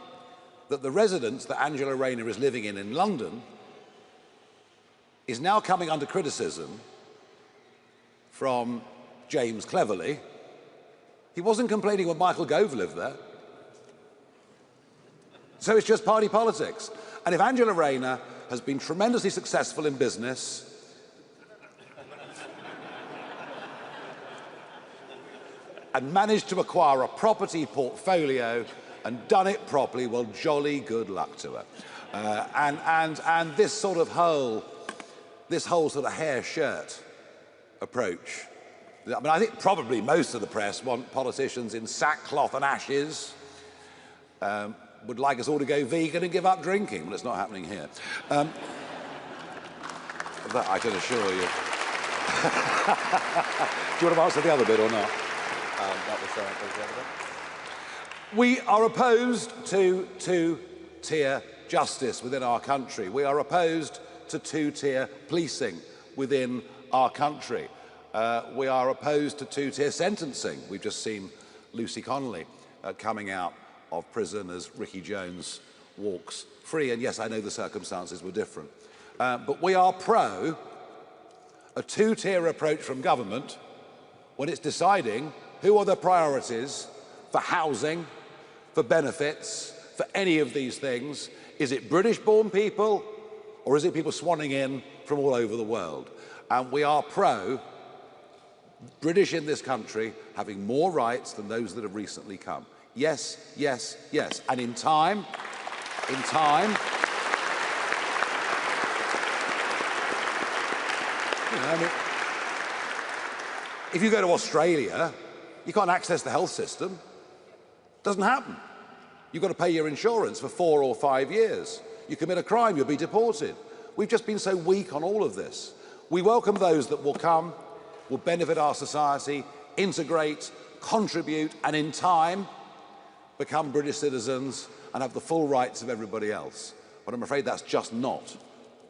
that the residence that Angela Rayner is living in London is now coming under criticism from James Cleverly? He wasn't complaining when Michael Gove lived there. So it's just party politics. And if Angela Rayner has been tremendously successful in business, and managed to acquire a property portfolio and done it properly, well, jolly good luck to her. And this whole sort of hair shirt approach. I mean, I think probably most of the press want politicians in sackcloth and ashes, would like us all to go vegan and give up drinking. Well, it's not happening here. That I can assure you. Do you want to answer the other bit or not? That was the other bit. We are opposed to 2-tier justice within our country. We are opposed to 2-tier policing within our country. We are opposed to two-tier sentencing. We've just seen Lucy Connolly coming out of prison as Ricky Jones walks free. And yes, I know the circumstances were different. But we are pro a two-tier approach from government when it's deciding who are the priorities for housing, for benefits, for any of these things. Is it British-born people, or is it people swanning in from all over the world? And we are pro British in this country having more rights than those that have recently come. Yes, yes, yes. And in time, you know, I mean, if you go to Australia, you can't access the health system. Doesn't happen. You've got to pay your insurance for 4 or 5 years. You commit a crime, you'll be deported. We've just been so weak on all of this. We welcome those that will come, will benefit our society, integrate, contribute, and in time become British citizens and have the full rights of everybody else. But I'm afraid that's just not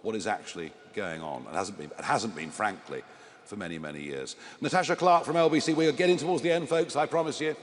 what is actually going on. It hasn't been, frankly, for many, many years. Natasha Clark from LBC. We are getting towards the end, folks, I promise you.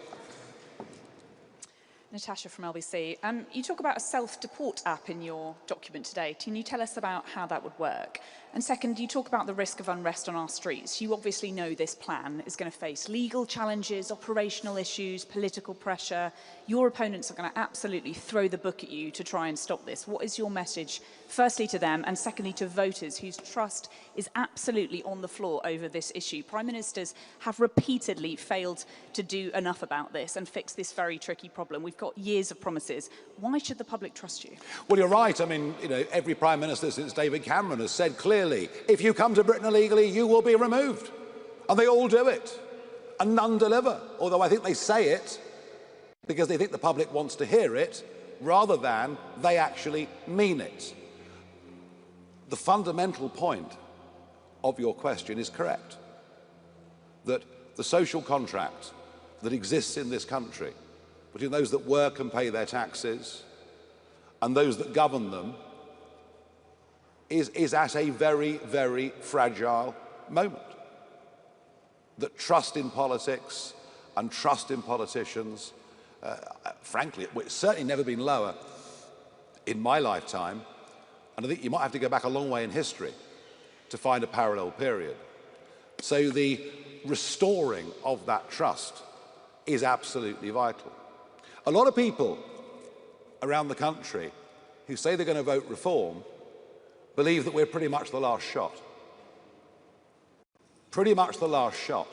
Natasha from LBC. You talk about a self-deport app in your document today. Can you tell us about how that would work? And second, you talk about the risk of unrest on our streets. You obviously know this plan is going to face legal challenges, operational issues, political pressure. Your opponents are going to absolutely throw the book at you to try and stop this. What is your message, firstly to them, and secondly to voters whose trust is absolutely on the floor over this issue? Prime Ministers have repeatedly failed to do enough about this and fix this very tricky problem. We've got years of promises. Why should the public trust you? Well, you're right. I mean, you know, every Prime Minister since David Cameron has said clearly, if you come to Britain illegally, you will be removed. And they all do it. And none deliver. Although I think they say it because they think the public wants to hear it, rather than they actually mean it. The fundamental point of your question is correct. That the social contract that exists in this country between those that work and pay their taxes and those that govern them is at a very, very fragile moment. That trust in politics and trust in politicians, frankly, it's certainly never been lower in my lifetime, and I think you might have to go back a long way in history to find a parallel period. So the restoring of that trust is absolutely vital. A lot of people around the country who say they're going to vote reform believe that we're pretty much the last shot. Pretty much the last shot.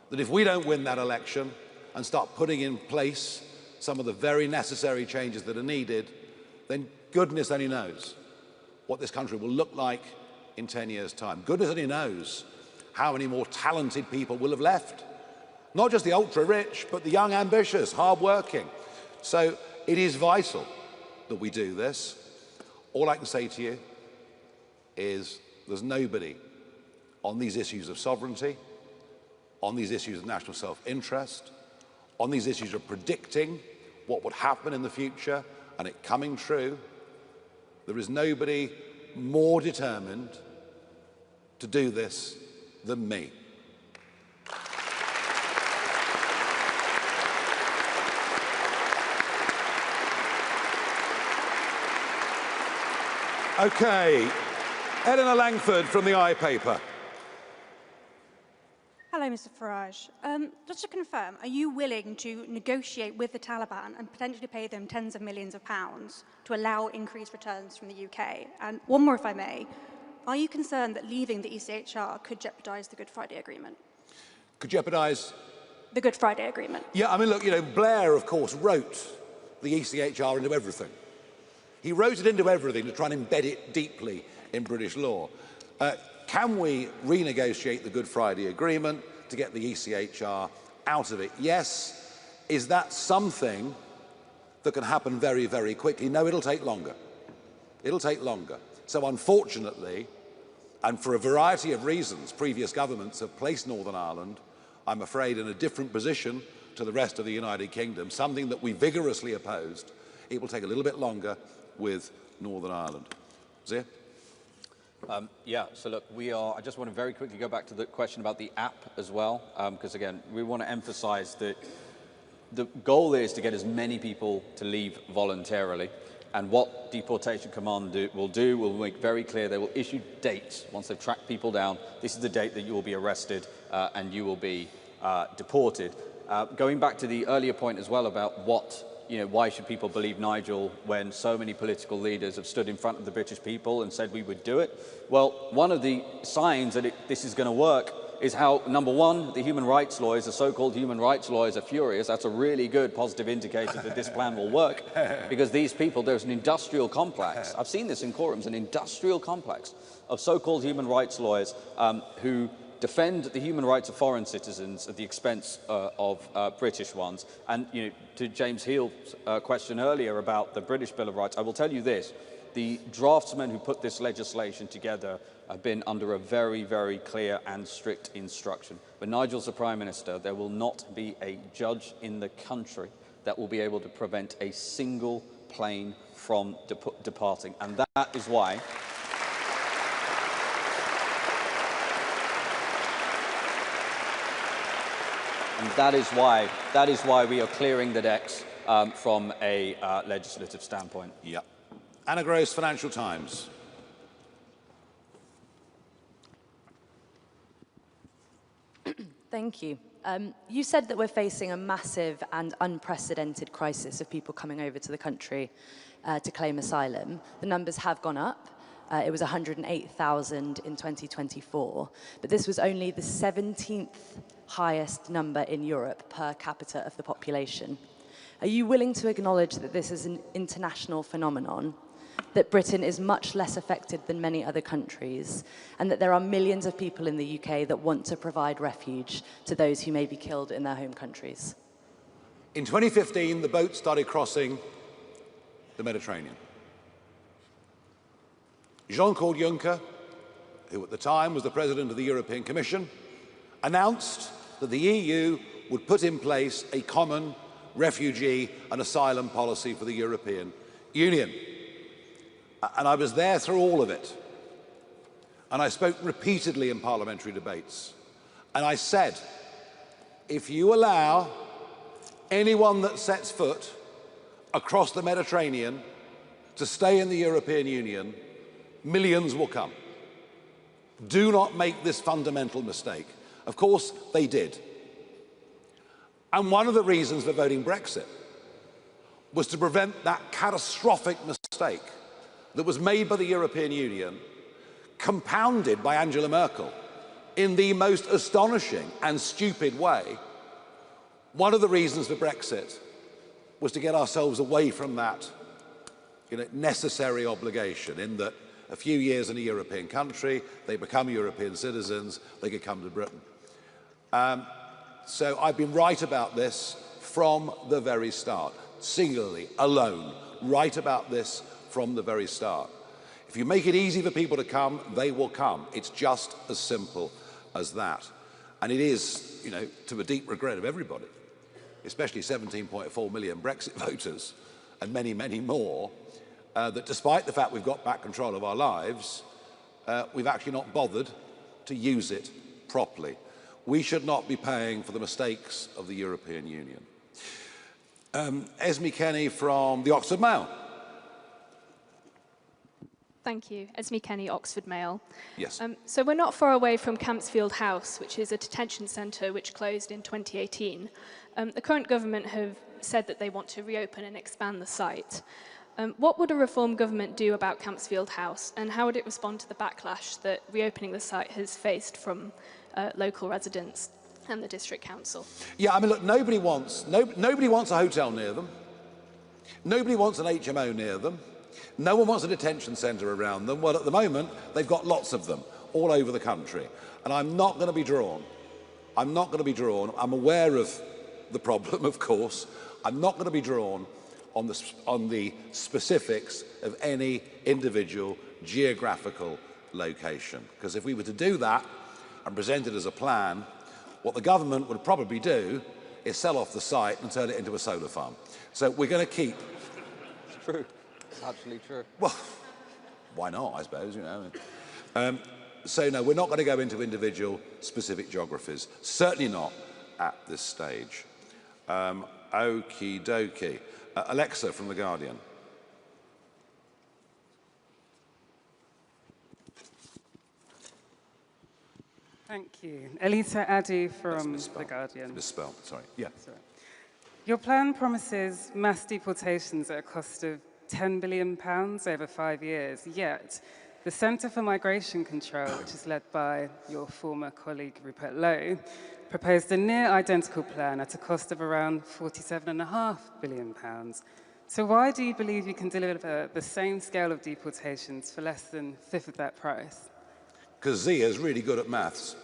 That if we don't win that election and start putting in place some of the very necessary changes that are needed, then goodness only knows what this country will look like in 10 years' time. Goodness only knows how many more talented people will have left. Not just the ultra-rich, but the young, ambitious, hard-working. So it is vital that we do this. All I can say to you is there's nobody on these issues of sovereignty, on these issues of national self-interest, on these issues of predicting what would happen in the future and it coming true. There is nobody more determined to do this than me. Okay, Eleanor Langford from the iPaper. Hello, Mr. Farage. Just to confirm, are you willing to negotiate with the Taliban and potentially pay them tens of millions of pounds to allow increased returns from the UK? And one more, if I may. Are you concerned that leaving the ECHR could jeopardise the Good Friday Agreement? Could jeopardise? The Good Friday Agreement. Yeah, I mean, look, you know, Blair, of course, wrote the ECHR into everything. He wrote it into everything to try and embed it deeply in British law. Can we renegotiate the Good Friday Agreement to get the ECHR out of it? Yes. Is that something that can happen very, very quickly? No, it'll take longer. It'll take longer. So unfortunately, and for a variety of reasons, previous governments have placed Northern Ireland, I'm afraid, in a different position to the rest of the United Kingdom, something that we vigorously opposed. It will take a little bit longer with Northern Ireland. Zia? Yeah, so look, I just want to very quickly go back to the question about the app as well, because again, we want to emphasize that the goal is to get as many people to leave voluntarily. And what Deportation Command will make very clear, they will issue dates once they've tracked people down. This is the date that you will be arrested and you will be deported. Going back to the earlier point as well about why should people believe Nigel when so many political leaders have stood in front of the British people and said we would do it? Well, one of the signs that this is going to work is how, number one, the human rights lawyers, the so-called human rights lawyers, are furious. That's a really good positive indicator that this plan will work, because these people, there's an industrial complex. I've seen this in courtrooms, an industrial complex of so-called human rights lawyers who defend the human rights of foreign citizens at the expense of British ones. And to James Heal's question earlier about the British Bill of Rights, I will tell you this. The draftsmen who put this legislation together have been under a very, very clear and strict instruction. When Nigel's the Prime Minister, there will not be a judge in the country that will be able to prevent a single plane from departing. And that is why... And that is why we are clearing the decks from a legislative standpoint. Yeah. Anna Gross, Financial Times. Thank you. You said that we're facing a massive and unprecedented crisis of people coming over to the country to claim asylum. The numbers have gone up. It was 108,000 in 2024, but this was only the 17th highest number in Europe per capita of the population. Are you willing to acknowledge that this is an international phenomenon, that Britain is much less affected than many other countries, and that there are millions of people in the UK that want to provide refuge to those who may be killed in their home countries? In 2015, the boat started crossing the Mediterranean. Jean-Claude Juncker, who at the time was the President of the European Commission, announced that the EU would put in place a common refugee and asylum policy for the European Union. And I was there through all of it. And I spoke repeatedly in parliamentary debates. And I said, if you allow anyone that sets foot across the Mediterranean to stay in the European Union, millions will come. Do not make this fundamental mistake. Of course, they did. And one of the reasons for voting Brexit was to prevent that catastrophic mistake that was made by the European Union, compounded by Angela Merkel in the most astonishing and stupid way. One of the reasons for Brexit was to get ourselves away from that necessary obligation, in that a few years in a European country, they become European citizens, they could come to Britain. So I've been right about this from the very start, singularly, alone, right about this from the very start. If you make it easy for people to come, they will come. It's just as simple as that. And it is, to the deep regret of everybody, especially 17.4 million Brexit voters and many, many more, that despite the fact we've got back control of our lives, we've actually not bothered to use it properly. We should not be paying for the mistakes of the European Union. Esme Kenny from the Oxford Mail. Thank you. Esme Kenny, Oxford Mail. Yes. So we're not far away from Campsfield House, which is a detention centre which closed in 2018. The current government have said that they want to reopen and expand the site. What would a reform government do about Campsfield House, and how would it respond to the backlash that reopening the site has faced from local residents and the district council? Yeah, I mean, look, nobody wants a hotel near them. Nobody wants an HMO near them. No one wants a detention centre around them. Well, at the moment, they've got lots of them all over the country. And I'm not going to be drawn. I'm not going to be drawn. I'm aware of the problem, of course. I'm not going to be drawn on the specifics of any individual geographical location. Because if we were to do that and present it as a plan, what the government would probably do is sell off the site and turn it into a solar farm. So we're going to keep... It's true. It's absolutely true. Well, why not, I suppose, So no, we're not going to go into individual specific geographies. Certainly not at this stage. Okie dokie. Alexa from The Guardian. Thank you. Elisa Addy from The Guardian. Misspelled, sorry. Yeah. Sorry. Your plan promises mass deportations at a cost of £10 billion over 5 years, yet the Centre for Migration Control, which is led by your former colleague Rupert Lowe, proposed a near identical plan at a cost of around £47.5 billion. So why do you believe you can deliver the same scale of deportations for less than a fifth of that price? Because Zia's really good at maths.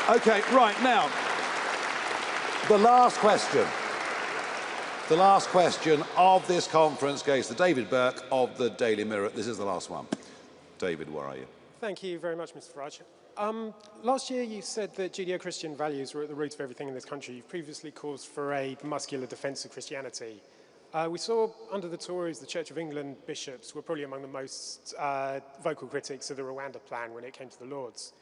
Okay, right, now, the last question. The last question of this conference goes to David Burke of the Daily Mirror. This is the last one. David, where are you? Thank you very much, Mr. Farage. Last year you said that Judeo-Christian values were at the root of everything in this country. You've previously called for a muscular defence of Christianity. We saw under the Tories, the Church of England bishops were probably among the most vocal critics of the Rwanda plan when it came to the Lords.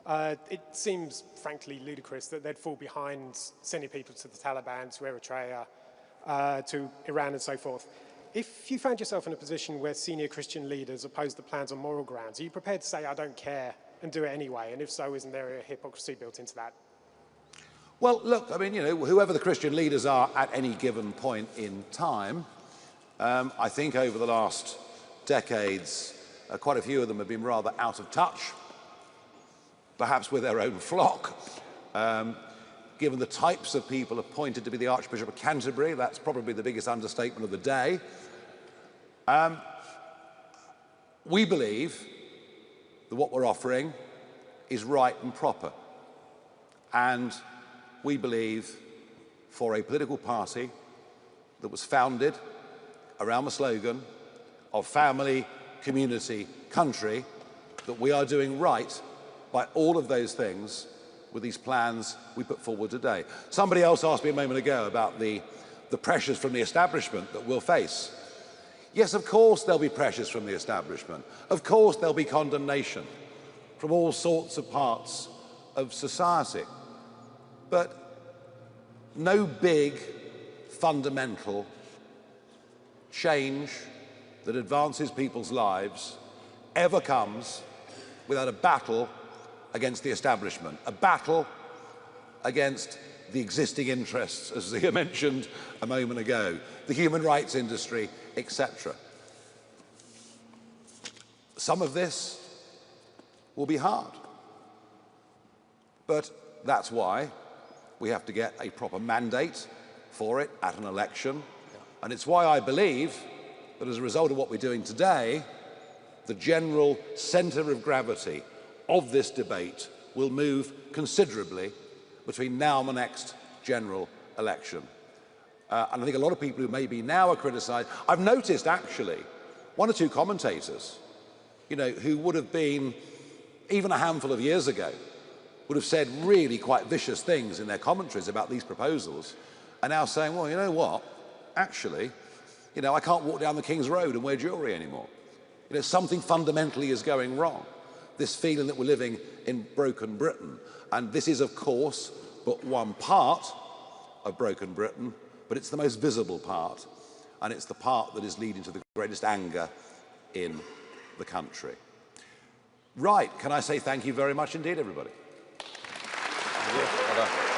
It seems, frankly, ludicrous that they'd fall behind sending people to the Taliban, to Eritrea, to Iran and so forth. If you found yourself in a position where senior Christian leaders opposed the plans on moral grounds, are you prepared to say, I don't care, and do it anyway? And if so, isn't there a hypocrisy built into that? Well, look, I mean, you know, whoever the Christian leaders are at any given point in time, I think over the last decades, quite a few of them have been rather out of touch, perhaps with their own flock. Given the types of people appointed to be the Archbishop of Canterbury, that's probably the biggest understatement of the day. We believe that what we're offering is right and proper. And we believe for a political party that was founded around the slogan of family, community, country, that we are doing right by all of those things with these plans we put forward today. Somebody else asked me a moment ago about the pressures from the establishment that we'll face. Yes, of course there'll be pressures from the establishment. Of course there'll be condemnation from all sorts of parts of society. But no big, fundamental change that advances people's lives ever comes without a battle against the establishment, a battle against the existing interests, as Zia mentioned a moment ago, the human rights industry, etc. Some of this will be hard, but that's why we have to get a proper mandate for it at an election. And it's why I believe that as a result of what we're doing today, the general centre of gravity of this debate will move considerably between now and the next general election. And I think a lot of people who maybe now are criticised, I've noticed actually one or two commentators, you know, who would have been, even a handful of years ago, would have said really quite vicious things in their commentaries about these proposals, are now saying, well, you know what, actually, you know, I can't walk down the King's Road and wear jewellery anymore. You know, something fundamentally is going wrong. This feeling that we're living in broken Britain. And this is, of course, but one part of broken Britain, but it's the most visible part, and it's the part that is leading to the greatest anger in the country. Right, can I say thank you very much indeed, everybody? Well done.